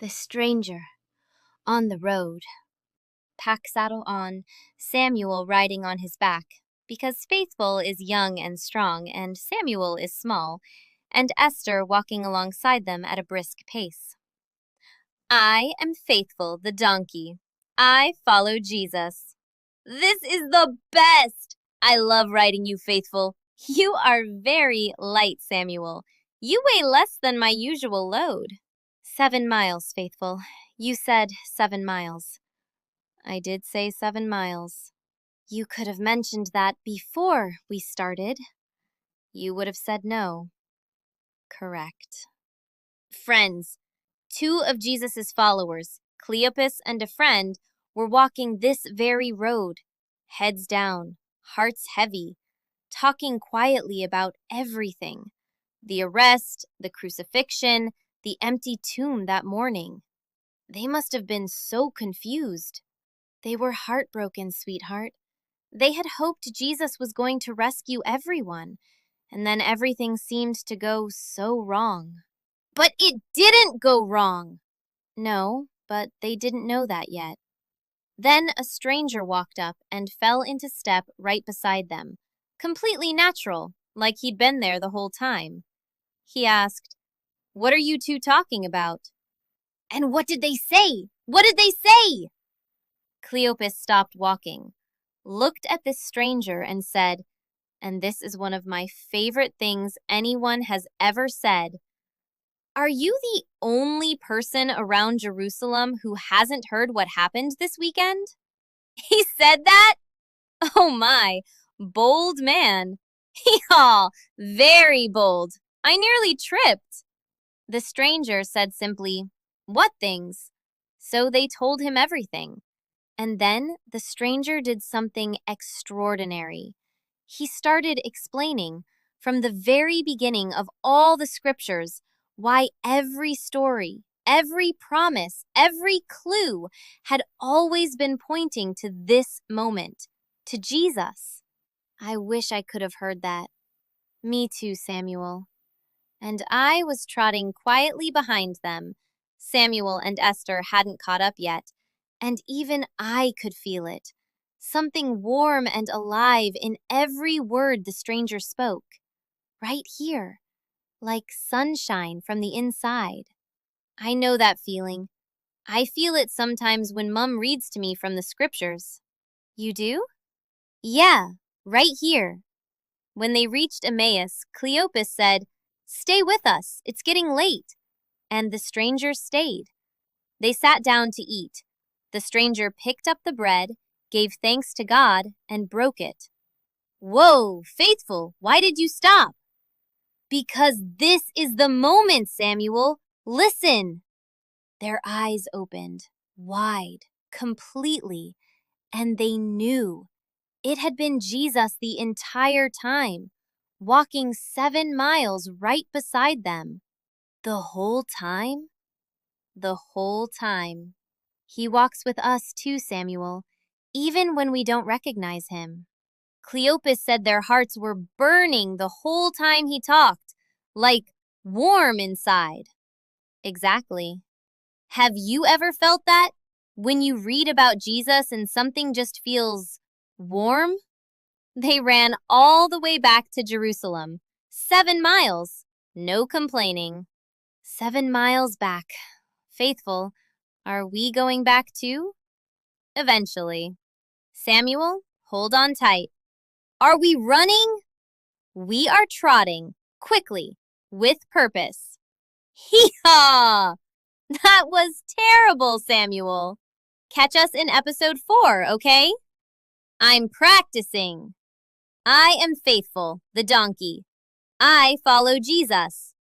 The stranger on the road. Pack saddle on, Samuel riding on his back, because Faithful is young and strong, and Samuel is small, and Esther walking alongside them at a brisk pace. I am Faithful, the donkey. I follow Jesus. This is the best! I love riding you, Faithful. You are very light, Samuel. You weigh less than my usual load. 7 miles, Faithful. You said 7 miles. I did say 7 miles. You could have mentioned that before we started. You would have said no. Correct. Friends, 2 of Jesus' followers, Cleopas and a friend, were walking this very road, heads down, hearts heavy, talking quietly about everything. The arrest, the crucifixion, the empty tomb that morning. They must have been so confused. They were heartbroken, sweetheart. They had hoped Jesus was going to rescue everyone, and then everything seemed to go so wrong. But it didn't go wrong! No, but they didn't know that yet. Then a stranger walked up and fell into step right beside them, completely natural, like he'd been there the whole time. He asked, "What are you 2 talking about?" "And what did they say? What did they say?" Cleopas stopped walking, looked at this stranger and said, and this is one of my favorite things anyone has ever said, "Are you the only person around Jerusalem who hasn't heard what happened this weekend?" He said that? Oh my, bold man. Hee-haw, very bold. I nearly tripped. The stranger said simply, "What things?" So they told him everything. And then the stranger did something extraordinary. He started explaining, from the very beginning of all the scriptures, why every story, every promise, every clue had always been pointing to this moment, to Jesus. I wish I could have heard that. Me too, Samuel. And I was trotting quietly behind them. Samuel and Esther hadn't caught up yet, and even I could feel it. Something warm and alive in every word the stranger spoke. Right here, like sunshine from the inside. I know that feeling. I feel it sometimes when Mom reads to me from the scriptures. You do? Yeah, right here. When they reached Emmaus, Cleopas said, "Stay with us, it's getting late." And the stranger stayed. They sat down to eat. The stranger picked up the bread, gave thanks to God, and broke it. "Whoa, Faithful, why did you stop?" "Because this is the moment, Samuel. Listen." Their eyes opened, wide, completely, and they knew. It had been Jesus the entire time, walking 7 miles right beside them. The whole time? The whole time. He walks with us too, Samuel, even when we don't recognize him. Cleopas said their hearts were burning the whole time he talked, like warm inside. Exactly. Have you ever felt that? When you read about Jesus and something just feels warm? They ran all the way back to Jerusalem. 7 miles. No complaining. 7 miles back. Faithful, are we going back too? Eventually. Samuel, hold on tight. Are we running? We are trotting, quickly, with purpose. Hee-haw! That was terrible, Samuel. Catch us in episode 4, okay? I'm practicing. I am Faithful, the donkey. I follow Jesus.